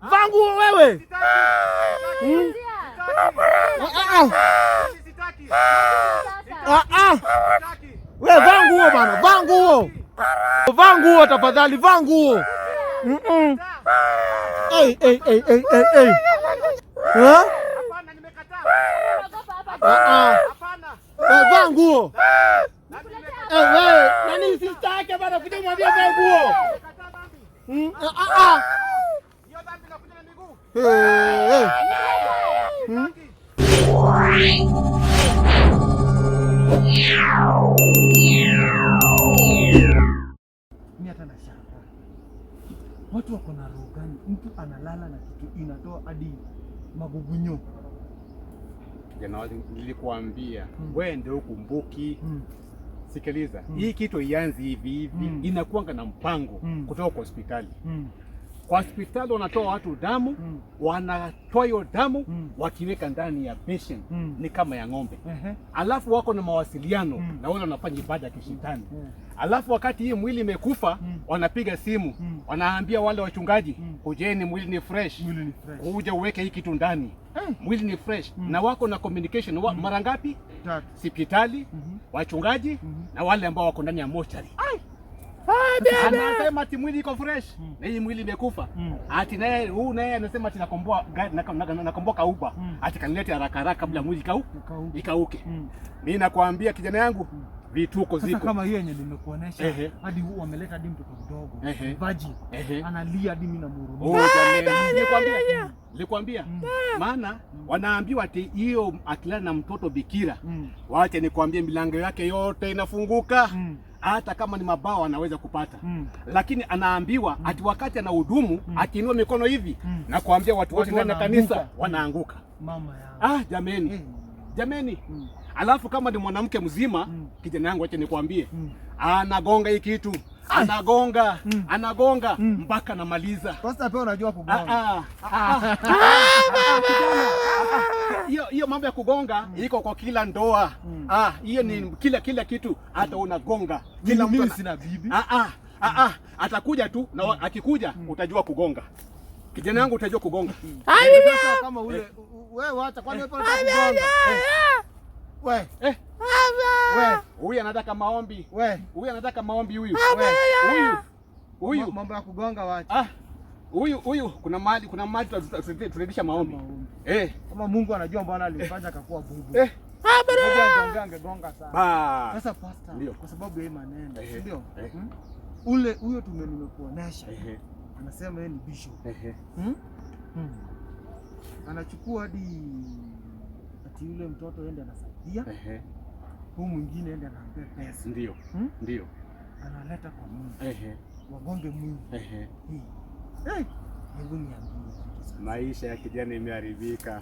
Vaa nguo wewe. Wewe vaa nguo bana, vaa nguo. Vaa nguo tafadhali, vaa nguo. Hapana, nimekataa. Hapana. Vaa nguo. Wewe, nani sister yake bana kuja mwambia vaa nguo. Hiyo dhambi nakuja na miguu. Mimi hata nashangaa. Watu wako na roho gani? Mtu analala na kitu inatoa hadi magugunyo. Jana nilikuambia wewe ndio ukumbuki. Sikiliza, hii kitu ianze hivi inakuanga na mpango kutoka kwa hospitali. Kwa hospitali wanatoa watu damu, wanatoa hiyo damu wakiweka ndani ya patient ni kama ya ng'ombe. Alafu wako na mawasiliano na wale wanafanya ibada ya kishetani. Alafu wakati hii mwili imekufa wanapiga simu, wanaambia wale wachungaji, kujeni mwili ni fresh. Uje uweke hii kitu ndani. Mwili ni fresh na wako na communication mara ngapi? 3. Hospitali, wachungaji na wale ambao wako ndani ya mochari. Anasema ati mwili iko fresh na hii mwili imekufa. Ati naye huyu naye anasema ati nakomboa kauba. Ati kanilete haraka haraka kabla mwili ikauke. Mimi nakwambia kijana yangu vituko ziko. Sasa kama hiyo yenye nimekuonesha hadi huyu ameleta hadi mtoto mdogo. Virgin. Analia hadi mimi na mhurumia. Nilikwambia. Maana wanaambiwa ati hiyo akilala na mtoto bikira. Waache nikwambie milango yake yote inafunguka. Hata kama ni mabawa anaweza kupata. Lakini anaambiwa ati wakati anahudumu akiinua mikono hivi na kuambia watu wote ndani ya kanisa wanaanguka. Mama yangu. Jameni. Jameni. Alafu kama ni mwanamke mzima kijana yangu acha nikwambie anagonga hii kitu. Anagonga mpaka namaliza. Sasa pia unajua kugonga. Hiyo mambo ya kugonga iko kwa kila ndoa. Hiyo ni kila kitu hata unagonga. Kila mtu sina bibi. Atakuja tu na akikuja utajua kugonga. Kijana yangu utajua kugonga. Kama ule wewe acha kwani wewe unataka kugonga. Huyu anataka maombi. Huyu anataka maombi huyu. Huyu mambo ya kugonga wacha. Huyu kuna mahali turudisha maombi. Kama Mungu anajua mbona alimfanya akakuwa bubu. Angegonga sana. Sasa pastor, kwa sababu ya maneno, ndio? Ule huyo nimekuonesha. Anasema yeye ni bishop. Anachukua hadi ati yule mtoto aende anasaidia. Huyu mwingine aende anampea pesa. Ndio. Analeta kwa Mungu. Wagonge Mungu. Maisha ya kijana imeharibika.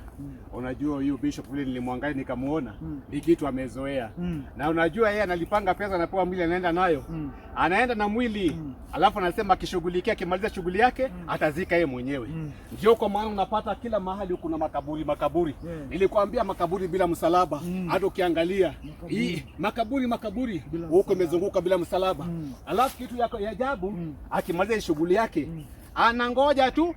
Unajua huyu bishop vile nilimwangalia nikamuona ni kitu amezoea. Na unajua yeye analipanga pesa anapewa mwili anaenda nayo. Anaenda na mwili. Alafu anasema akishughulikia akimaliza shughuli yake atazika yeye mwenyewe. Ndio kwa maana unapata kila mahali kuna makaburi. Nilikwambia makaburi bila msalaba. Hata ukiangalia hii makaburi huko imezunguka bila msalaba. Alafu kitu ya ajabu akimaliza shughuli yake anangoja tu,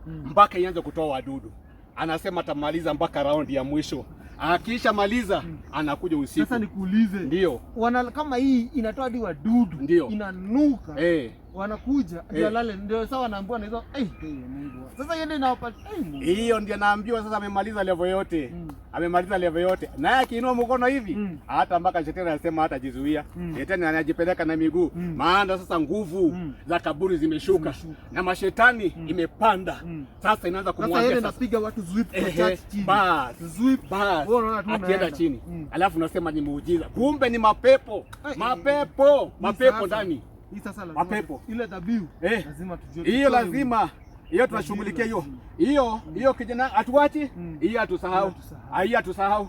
mpaka ianze kutoa wadudu. Anasema atamaliza mpaka raundi ya mwisho. Akisha maliza anakuja usiku. Sasa nikuulize. Ndio. Kama hii inatoa hadi wadudu, ndio inanuka. Wanakuja ndio lale ndio sawa naambiwa na hizo Mungu. Sasa yeye ndio inawapa hiyo ndio naambiwa sasa amemaliza level yote. Amemaliza level yote. Naye akiinua mkono hivi hata mpaka shetani anasema hata jizuia. Shetani anajipeleka na miguu. Maana sasa nguvu za kaburi zimeshuka na mashetani imepanda. Sasa inaanza kumwambia sasa yeye anapiga watu zwip kwa church chini. Zwip. Akienda chini. Alafu unasema ni muujiza. Kumbe ni mapepo. Mapepo ndani. Hii sasa lazima mapepo ile dhabihu lazima tujue. Hiyo lazima hiyo tunashughulikia hiyo kijana hatuachi hiyo hatusahau.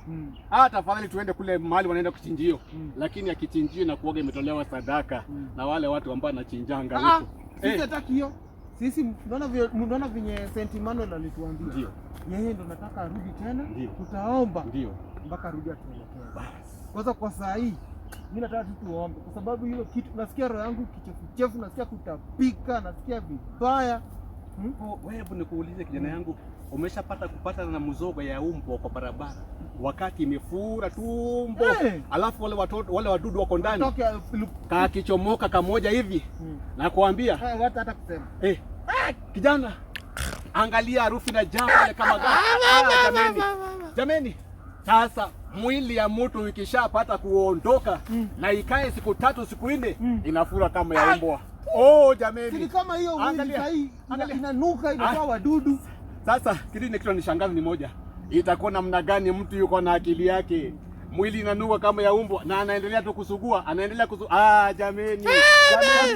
Hata afadhali tuende kule mahali wanaenda kuchinjio. Lakini ya kichinjio na kuoga imetolewa sadaka na wale watu ambao anachinjanga huko. Sisi hataki hiyo. Sisi unaona venye Saint Emmanuel alituambia. Ndio. Yeye ndo nataka arudi tena. Tutaomba. Ndio. Mpaka arudi atuelekee. Kwanza kwa saa hii mimi nataka tu tuombe kwa sababu hilo kitu nasikia roho yangu kichefu, nasikia kutapika, nasikia vibaya. Wewe nikuulize kijana yangu, umeshapata kupata na mzoga ya umbo kwa barabara wakati imefura tumbo, alafu wale wadudu wako ndani kakichomoka kamoja hivi na kuambia hata kusema kijana, angalia harufu na jamba kama jameni. Sasa mwili ya mtu ikishapata kuondoka na ikae siku 3 siku 4 inafura kama ya mbwa. Jameni. Sisi kama hiyo mwili inanuka inatoa wadudu. Sasa kitu nishangaza ni moja. Itakuwa namna gani mtu yuko na akili yake? Mwili inanuka kama ya mbwa na anaendelea tu kusugua, jameni.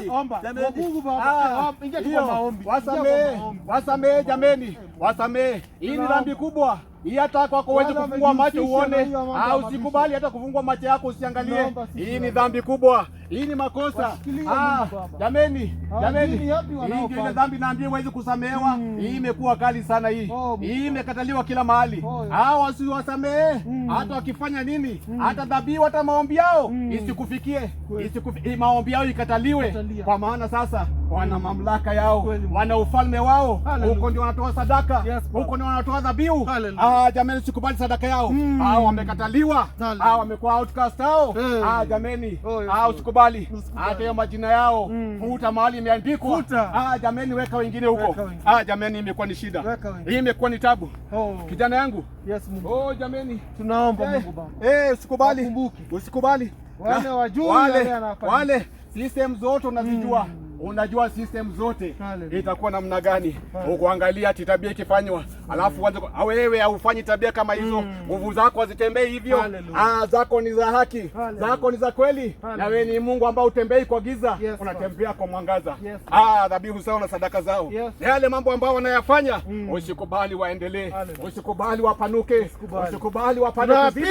Omba. Mungu Baba, ingia kwa maombi. Wasamee jameni. Wasamee. Hii ni dhambi kubwa. Hii hata kwako wewe kufungua macho uone, usikubali hata kufungua macho yako usiangalie. Hii ni dhambi kubwa. Hii ni makosa. Jameni. Hii ndio dhambi naambia huwezi kusamehewa. Hii imekuwa kali sana hii. Hii imekataliwa kila mahali. Wasiwasamee. Hata wakifanya nini? Hata dhabihu hata maombi yao isikufikie. Maombi yao ikataliwe. Kwa maana sasa wana mamlaka yao, wana ufalme wao. Huko ndio wanatoa sadaka. Huko ndio wanatoa dhabihu. Jameni, sikubali sadaka yao. Wamekataliwa. Wamekuwa outcast hao. Jameni, usikubali. Hata hiyo majina yao futa mahali imeandikwa. Jameni, weka wengine huko. Jameni, imekuwa ni shida. Hii imekuwa ni tabu. Kijana yangu. Yes, Mungu. Jameni, tunaomba Mungu Baba. Usikubali. Wale system zote unazijua. Unajua system zote itakuwa namna gani? Ukuangalia tabia ikifanywa, alafu wewe haufanyi tabia kama hizo. Nguvu zako hazitembei hivyo. Zako ni za haki, zako ni za kweli. Na wewe ni Mungu ambao utembei kwa giza, unatembea kwa mwangaza. Dhabihu zao na sadaka zao, yale mambo ambayo wanayafanya, usikubali waendelee, usikubali wapanuke, usikubali wapanuke.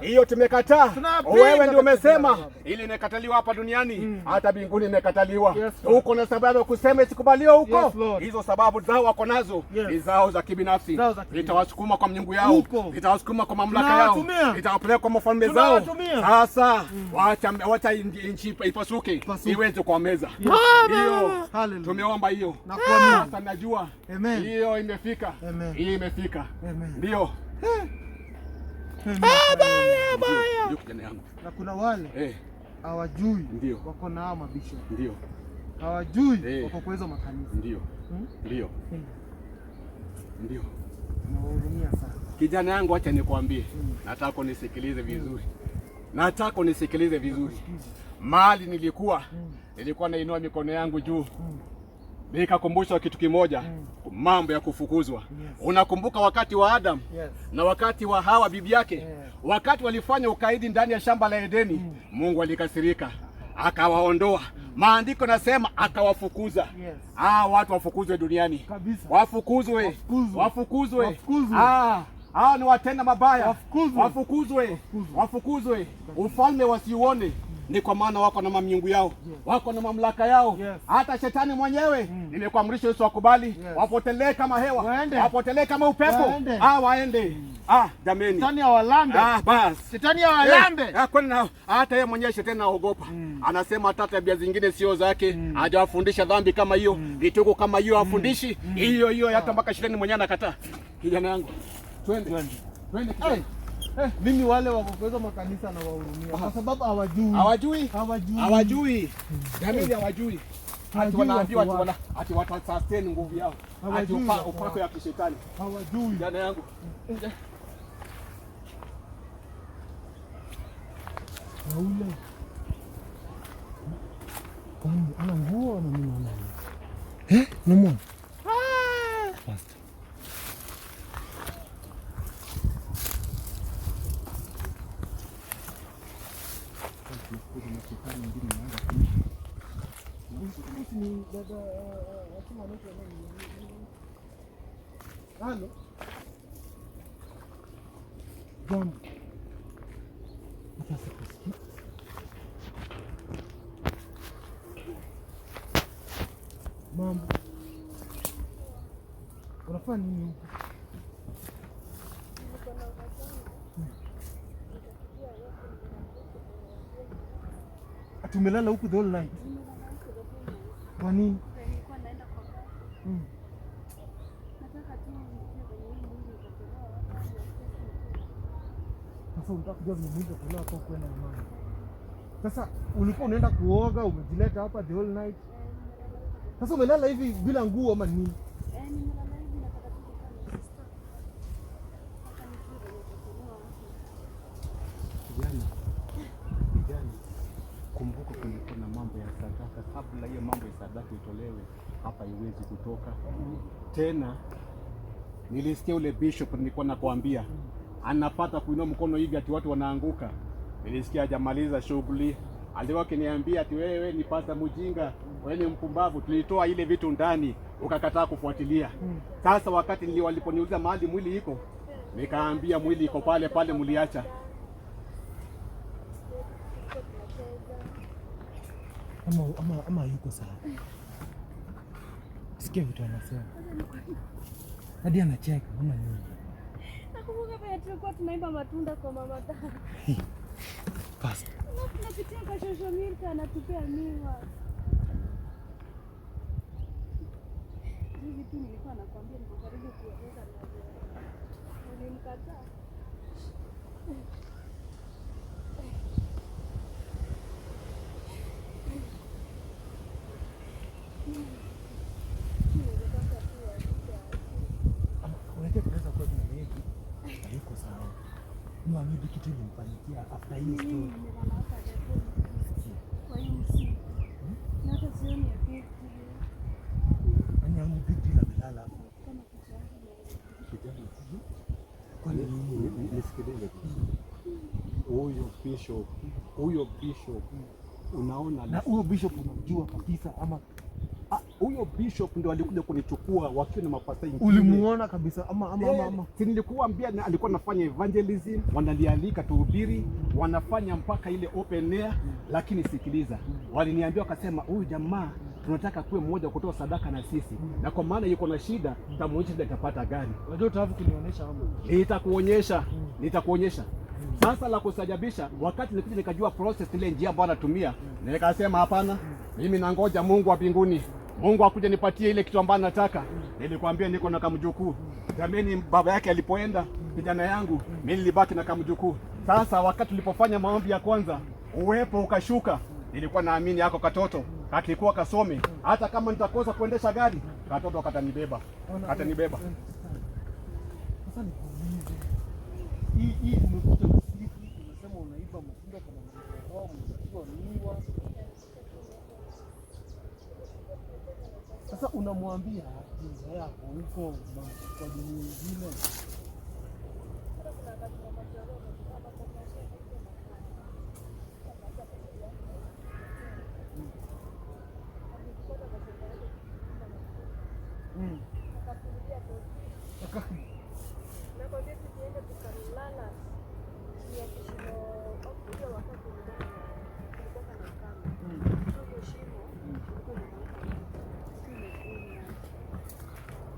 Hiyo tumekataa. Wewe ndio umesema ili imekataliwa hapa duniani, hata mbinguni imekataliwa. Huko na sababu ya kusema isikubaliwa huko. Hizo sababu zao wako nazo ni zao za kibinafsi. Itawasukuma kwa miungu yao, itawasukuma kwa mamlaka yao, itawapeleka kwa mafalme zao. Sasa wacha nchi ipasuke iweze kwa meza. Hiyo tumeomba hiyo. Sasa najua hiyo imefika. Hii imefika. Ndio. Ndio kijana yangu. Na kuna wale hawajui wako na mabisho. Ndio. Hawajui wako kwa hizo makanisa. Ndio. Nawahurumia sana. Kijana yangu, acha nikwambie. Nataka unisikilize vizuri. Mahali nilikuwa nainua mikono yangu juu. Nikakumbusha kitu kimoja, mambo ya kufukuzwa. Unakumbuka wakati wa Adam na wakati wa Hawa bibi yake, wakati walifanya ukaidi ndani ya shamba la Edeni, Mungu alikasirika, akawaondoa. Maandiko nasema akawafukuza. Watu wafukuzwe duniani kabisa. Wafukuzwe. Ni watenda mabaya. Wafukuzwe. Ufalme wasiuone. Ni kwa maana wako na miungu yao, wako na mamlaka yao. Hata shetani mwenyewe nimekuamrisha Yesu wakubali, wapotelee kama hewa, wapotelee kama upepo. Waende. Jameni. Shetani awalambe. Bas. Shetani awalambe. Kwani hata yeye mwenyewe shetani anaogopa. Anasema hata tabia zingine sio zake. Hajawafundisha dhambi kama hiyo, vituko kama hiyo afundishi. Hiyo hata mpaka shetani mwenyewe anakataa. Kijana yangu, twende. Mimi wale wako kwa hizo makanisa na wahurumia kwa sababu hawajui. Jamii hawajui. Ati wanaambiwa ati watasustain nguvu yao. Ati upako ya kishetani. Hawajui. Jana yangu. Haule. Ana nguo na mimi naona. Namuona. Basta. Halo. Jambo. Mambo. Unafanya nini huko? Tumelala huku the whole night. Kwa nini? Sasa unataka kujua vile mwili kutolewa hapo kwenda na mama. Sasa ulikuwa unaenda kuoga, umejileta hapa the whole night. Sasa umelala hivi bila nguo ama nini? Nimelala hivi na kaka kama sister. Hata nikiwa nimetolewa hapo. Kijana. Kumbuka kuna mambo ya sadaka. Kabla hiyo mambo ya sadaka itolewe, hapa iwezi kutoka. Tena nilisikia ule bishop nilikuwa nakwambia anapata kuinua mkono hivi ati watu wanaanguka. Nilisikia hajamaliza shughuli. Alikuwa akiniambia ati wewe ni pasta mjinga, wewe ni mpumbavu. Tulitoa ile vitu ndani, ukakataa kufuatilia. Sasa wakati waliponiuliza mahali mwili iko, nikaambia mwili iko pale pale mliacha. Ama yuko sawa. Sikia vitu anasema. Hadi anacheka mama nini? Nakumbuka pale tulikuwa tunaimba matunda kwa mama Tara. Fast. Tunapitia kwa social media anatupea miwa. Hivi tu nilikuwa nakwambia niko karibu kueleza na nilimkataa. Mwamidi kitu ilimfanyikia after hiyo story. Kwa hiyo msiku. Na hata sioni ya kitu. Anyangu big deal amelala hapo. Kama kijana. Kwani nisikilize tu. Huyo bishop unaona, na huyo bishop unamjua kabisa ama huyo bishop ndio alikuja kunichukua wakiwa na mapasta ingine. Ulimuona kabisa ama si nilikuambia alikuwa anafanya evangelism, wanalialika tuhubiri, wanafanya mpaka ile open air. Lakini sikiliza, waliniambia wakasema huyu jamaa tunataka kuwe mmoja kutoa sadaka na sisi, na kwa maana yuko na shida tutamuonyesha ndio atapata gari. Unajua utaafu kunionyesha hapo. Nitakuonyesha. Sasa la kusajabisha, wakati nilikuja nikajua process ile njia ambayo anatumia, nikasema hapana, mimi nangoja Mungu wa mbinguni. Mungu akuje nipatie ile kitu ambacho nataka. Nilikwambia niko na kamjukuu. Jamani, baba yake alipoenda kijana yangu, mimi nilibaki na kamjukuu. Sasa wakati tulipofanya maombi ya kwanza, uwepo ukashuka. Nilikuwa naamini yako katoto kakikuwa kasome, hata kama nitakosa kuendesha gari, katoto katanibeba. Sasa nikuulize. Hii umekuja na sisi, unasema unaiba matunda kwa mama mzao miwa. Sasa unamwambia jinsi yako huko kwa dunia nyingine.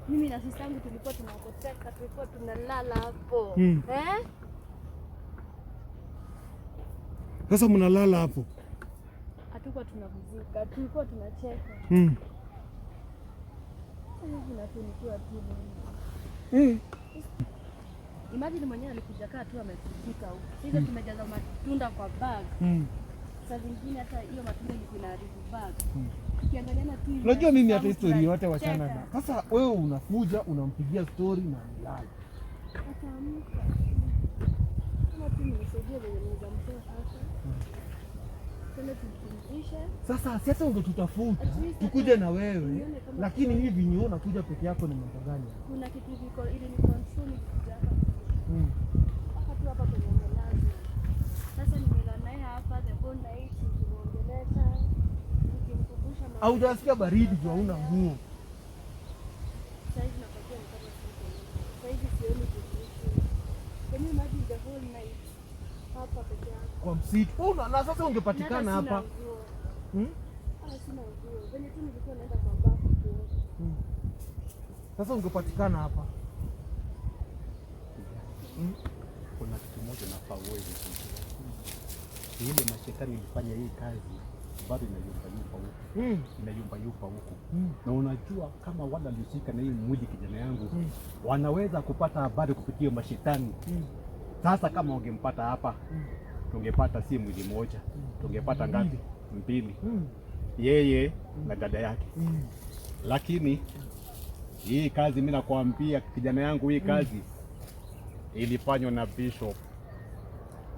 Mimi na sisi yangu tulikuwa tunakoteka, tulikuwa tunalala hapo. Sasa mnalala hapo? Hatukuwa tunavuzika, tulikuwa tunacheka. Nikiwa tu. Imagine mwenyewe alikuja kaa tu amefika huko. Sisi tumejaza matunda kwa bag. Sasa zingine hata hiyo matunda ilikuwa inaharibu bag. Ukiangaliana tu. Unajua mimi hata story yote wachana na. Sasa wewe unakuja unampigia story na mlala. Ataamka. Kama tu nisaidie vile naweza mtoa sasa. Sasa ungetutafuta tukuje na wewe, lakini hivi ni unakuja peke yako ni mambo gani? Kuna kitu kiko ili ni control kuja hapa. Hapa tu hapa kwenye mlango. Sasa nimelala naye hapa the whole night nikiongeleza nikimkumbusha mambo. Au unasikia baridi tu hauna nguo. Sasa hivi napatia mkate siku. Sasa hivi sioni kitu. Can you imagine the whole night hapa peke yako? Kwa msitu. Na sasa ungepatikana hapa. Sina nguo. Venye tu nilikuwa naenda kwa bafu tu. Sasa ungepatikana hapa. Kuna kitu moja nafaa uwe ile mashetani ilifanya hii kazi bado inayumba huko. Inayumba huko. Na unajua kama wale walioshika na hii mwili kijana yangu wanaweza kupata habari kupitia mashetani. Sasa kama ungempata hapa tungepata si mwili moja, tungepata ngapi? 2. Yeye na dada yake. Lakini hii kazi mimi nakwambia kijana yangu, hii kazi ilifanywa na Bishop.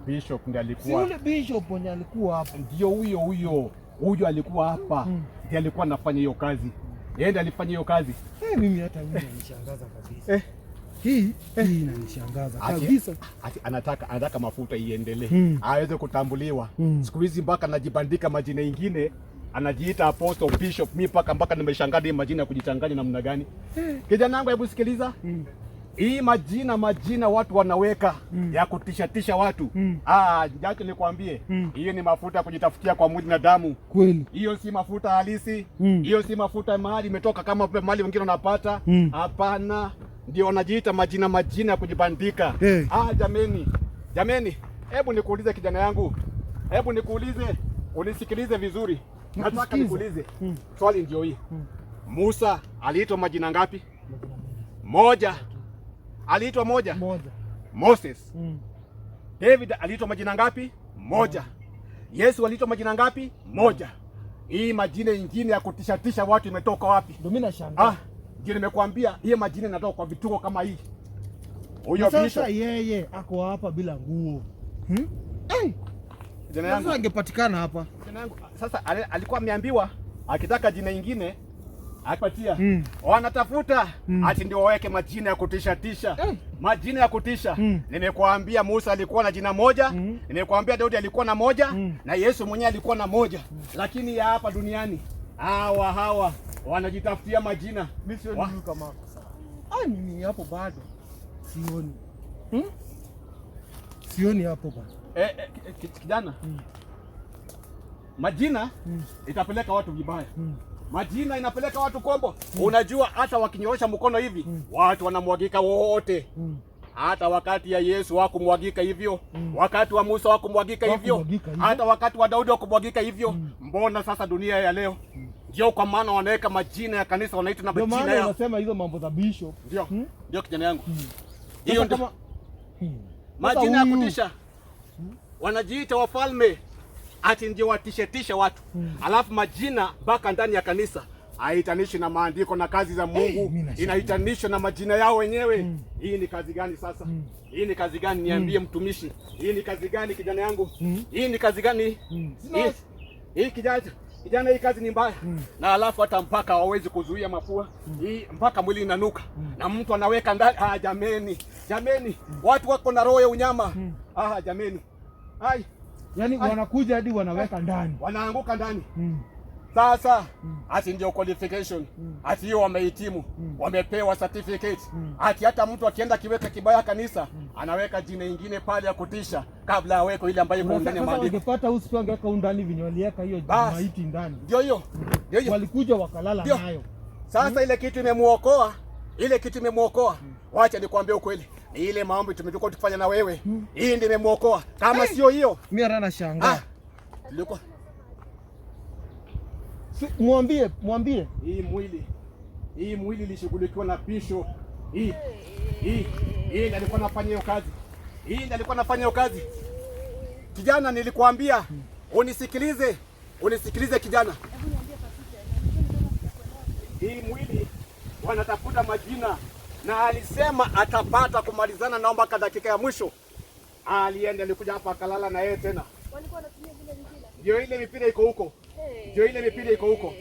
Bishop ndiye alikuwa. Si yule Bishop ndiye alikuwa hapa. Ndio huyo alikuwa hapa. Ndiye alikuwa anafanya hiyo kazi. Yeye ndiye alifanya hiyo kazi. Mimi hata mimi inanishangaza kabisa. Hii inanishangaza kabisa. Anataka mafuta iendelee. Aweze kutambuliwa. Siku hizi mpaka anajibandika majina mengine, anajiita Apostle Bishop. Mimi mpaka nimeshangaa hii majina ya kujichanganya namna gani. Kijana wangu, hebu sikiliza. Hii majina watu wanaweka ya kutishatisha watu. Jacho nikwambie, hiyo ni mafuta kujitafutia kwa mwili na damu. Kweli. Hiyo si mafuta halisi. Hiyo si mafuta mahali imetoka kama mahali wengine wanapata. Hapana. Ndio wanajiita majina ya kujibandika. Jameni, hebu nikuulize kijana yangu. Hebu nikuulize, unisikilize vizuri. Nataka nikuulize. Swali ndio hii. Musa aliitwa majina ngapi? Moja. Aliitwa moja. Moses. David aliitwa majina ngapi? Moja. Yesu aliitwa majina ngapi? Moja. Hii majina nyingine ya kutishatisha watu imetoka wapi? Ndio mimi nashangaa. Ndio nimekwambia hii majina inatoka kwa vituko kama hii. Huyo sasa yeye ako hapa bila nguo. Jina yangu angepatikana hapa. Jina yangu sasa alikuwa ameambiwa akitaka jina lingine akipatia. Wanatafuta ati ndio waweke majina ya kutishatisha. Majina ya kutisha. Nimekuambia Musa alikuwa na jina moja, nimekuambia Daudi alikuwa na moja, na Yesu mwenyewe alikuwa na moja. Lakini ya hapa duniani hawa wanajitafutia majina. Mimi sioni kama mimi hapo bado sioni. Sioni hapo bado. Kijana. Majina itapeleka watu vibaya. Majina inapeleka watu kombo. Unajua hata wakinyoosha mkono hivi watu wanamwagika wote. Hata wakati ya Yesu hakumwagika hivyo. Wakati wa Musa hakumwagika hivyo. Hata wakati wa Daudi hakumwagika hivyo. Mbona sasa dunia ya leo? Ndio kwa maana wanaweka majina ya kanisa wanaita na majina yao. Ndio maana unasema hizo mambo za Bishop. Ndio kijana yangu. Hiyo ndio majina ya kutisha. Wanajiita wafalme ati ndio watishetisha watu. Alafu majina mpaka ndani ya kanisa haitanishi na maandiko na kazi za Mungu, inaitanishwa na majina yao wenyewe. Hii ni kazi gani sasa? Hii ni kazi gani? Niambie mtumishi. Hii ni kazi gani kijana yangu? Hii ni kazi gani? Hii kijana, hii kazi ni mbaya. Na alafu hata mpaka hawezi kuzuia mafua. Hii mpaka mwili inanuka. Na mtu anaweka ndani. Jameni. Watu wako na roho ya unyama. Jameni. Yaani wanakuja hadi wanaweka ndani. Wanaanguka ndani. Sasa ati ndio qualification. Ati hiyo wamehitimu. Wamepewa certificate. Ati hata mtu akienda kiweka kibaya kanisa, anaweka jina lingine pale ya kutisha kabla aweke ile ambayo iko ndani ya maandiko. Ungepata usiku angeweka ndani vinyo waliweka hiyo maiti ndani. Ndio hiyo. Walikuja wakalala nayo. Sasa ile kitu imemuokoa. Wacha nikwambie ukweli. Ni ile maombi tumetoka tukifanya na wewe. Hii ndio imemuokoa. Kama sio hiyo, mimi hata nashangaa. Liko. Mwambie. Hii mwili ilishughulikiwa na Bishop. Hii ndio alikuwa anafanya hiyo kazi. Kijana, nilikwambia unisikilize kijana. Hii mwili wanatafuta majina. Na alisema atapata kumalizana nao mpaka dakika ya mwisho. Alienda, alikuja hapa akalala na yeye tena. Walikuwa wanatumia vile mipira. Ndio ile mipira iko huko.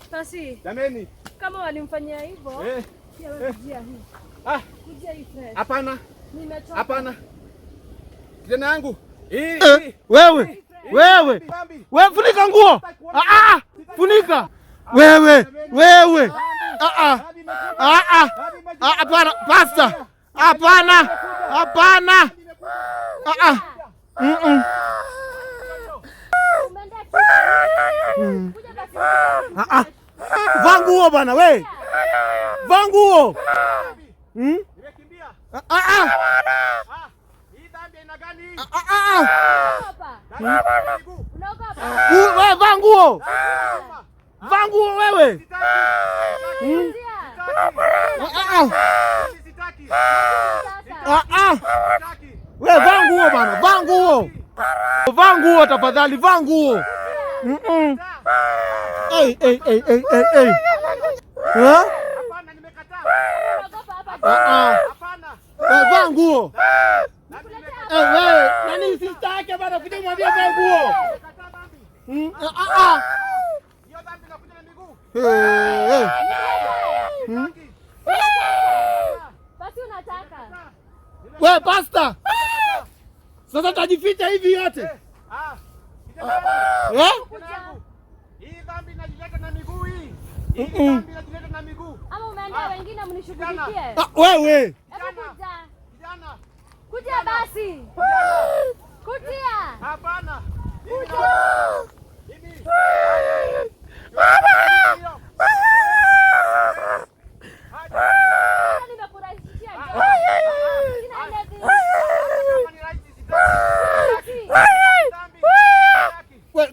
Pasi. Jameni. Kama walimfanyia hivyo, pia wewe kujia hii. Kujia hii fresh. Hapana. Nimechoka. Hapana. Kijana yangu. Wewe funika nguo. Funika. Wewe. Hapana, pasta. Hapana. Vaa nguo bana we. Vaa nguo. Nimekimbia. Hii dhambi ina gani? Unaogopa? Wewe vaa nguo. Vaa nguo wewe. Wewe vaa nguo bana, vaa nguo. Vaa nguo tafadhali, vaa nguo. Hapana, nimekataa. Hapana. Vaa nguo. Wewe, nani sister yake bana kuja mwambie vaa nguo. Hiyo dhambi inakuja na miguu. Basi unataka. Wewe pastor. Sasa tajificha hivi yote. Hii dhambi inajileta na miguu hii. Hii dhambi inajileta na miguu. Ama umeenda wengine mnishughulikie. Wewe. Kijana. Kuja basi. Kuja. Hapana.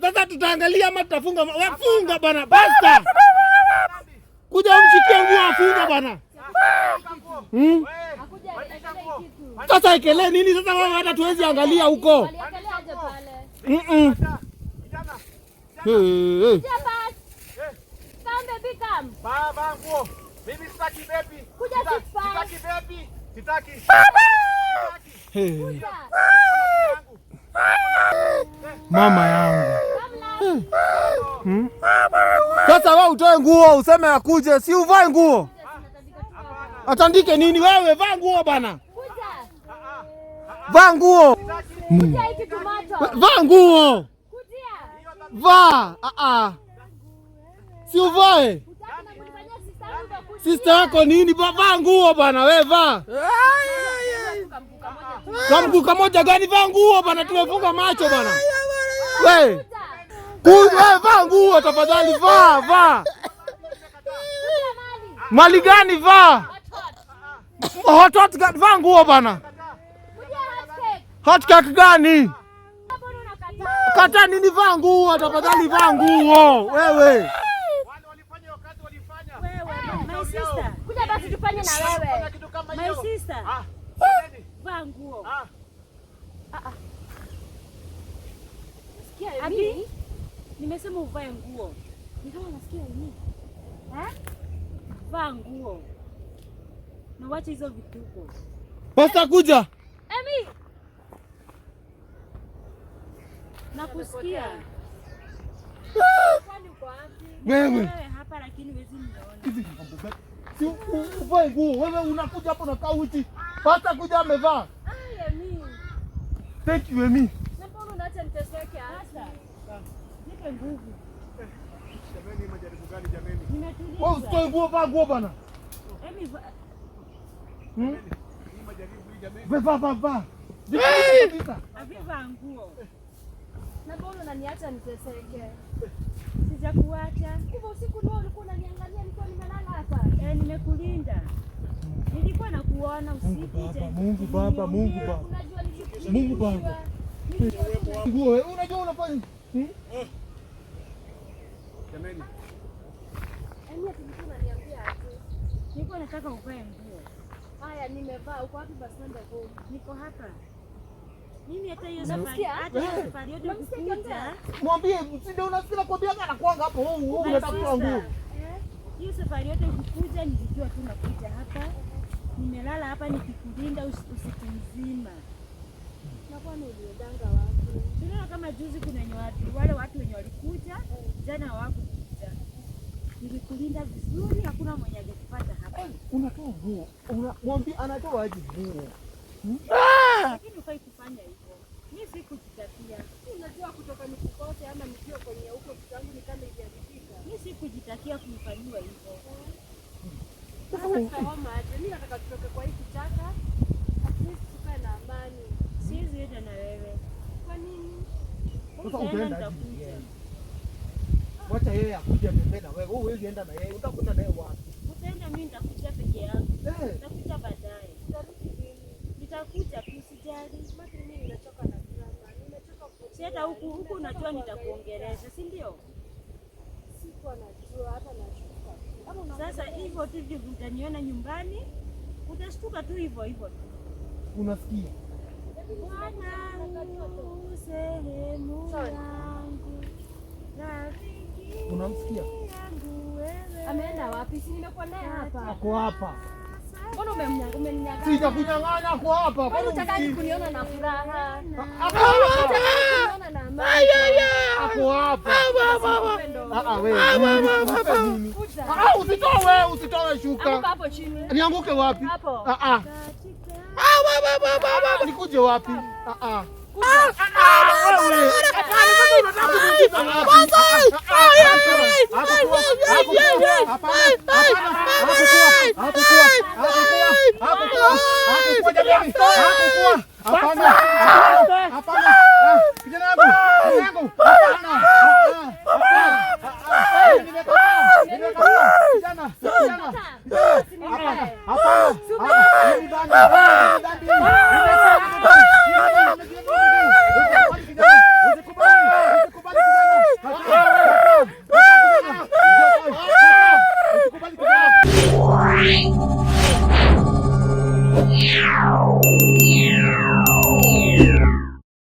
Sasa tutaangalia ama tutafunga. Wafunga bana, basta. Kuja umshikie nguo afunga bana. Sasa ekele nini sasa wewe hata tuwezi angalia huko. Baba nguo. Mimi sitaki baby. Sitaki baby. Sitaki. Mama yangu. Sasa wewe utoe nguo useme akuje, si uvae nguo. Atandike nini wewe? Vaa nguo bana. Vaa nguo. Vaa nguo. Vaa. Si uvae. Sister yako nini? Vaa nguo bana, wewe vaa. Kamgu kamoja gani? Vaa nguo bana, tumefunga macho bana. Wewe. Wewe vaa nguo tafadhali, vaa. Mali gani vaa? Hot gani? Vaa nguo bana. Hot cake gani? Kata nini? Vaa nguo tafadhali, vaa nguo wewe. My sister. Kuja basi tufanye na wewe. My sister. Vaa nguo. Sikia mimi. Nimesema uvae nguo. Ni kama nasikia nini? Vaa nguo. Na wacha hizo vituko. Pasta kuja. Emi. Nakusikia. Kwani uko wapi? Wewe hapa lakini wezi nione. Si uvae nguo. Wewe unakuja hapo na kauti. Pasta kuja amevaa. Emi. Thank you Emi. Na mbona unaacha niteseke hasa? Nipe nguvu. Jameni, majaribu gani jameni? Nimetulia. Wewe usitoe nguo, vaa nguo bana. Emi. Hii majaribu hii jameni. Vaa. Vaa nguo. Na mbona unaniacha niteseke? Sijakuacha. Hivyo usiku ndio ulikuwa unaniangalia nilikuwa nimelala hapa. Nimekulinda. Nilikuwa nakuona usipite. Mungu Baba. Unajua nilikuwa. Mungu Baba. Nguo wewe unajua unafanya? Jameni. Emi tulikuwa unaniambia aje? Nilikuwa nataka uvae nguo. Haya nimevaa. Uko wapi basi nenda home? Niko hapa. Mimi hata hiyo safari yote kukuja. Mwambie msinde unasikia kwambia kana kwanga hapo wewe unataka kutoa nguo. Hiyo safari yote kukuja nilijua tu nakuja hapa. Nimelala hapa nikikulinda usiku mzima. Na kwani uliendanga wapi? Tunaona kama juzi kuna wale watu wenye walikuja, jana hawakukuja. Nilikulinda vizuri, hakuna mwenye angekupata hapa. Unatoa nguo. Mwambie anatoa aje nguo. Lakini ufai kufanya hivyo. Mimi sikujitakia. Unajua kutoka nikukose ama nikiwa kwenye huko kitangu ni kama ijaribika. Mimi sikujitakia kunifanyiwa hivyo. Sasa kama aje, mimi nataka tutoke kwa hii kichaka. At least tukae na amani. Siwezi enda na wewe. Kwa nini? Sasa utaenda wacha yeye akuje mbele na wewe. Wewe huwezi enda na yeye. Utakuta naye wapi? Utaenda mimi nitakuja peke yangu. Nitakuja baadaye. Nitakuja tu usijali. Mimi nimechoka na drama. Nimechoka kucheza ukienda huku unajua nitakuongelesha, si ndio? Sikuwa najua hata nashuka. Sasa hivyo tu ndivyo utaniona nyumbani. Utashtuka tu hivyo tu. Unasikia? Mwanangu sehemu yangu. Unamsikia? Ameenda wapi? Si nimekuwa naye hapa. Ako hapa. Mbona umemnyang'anya? Sijakunyang'anya, ako hapa. Kwani unataka kuniona na furaha? Ako hapa. Ako hapa. Wewe. Usitoe shuka. Hapo chini. Nianguke wapi? Hapo. Nikuje wapi? Wow.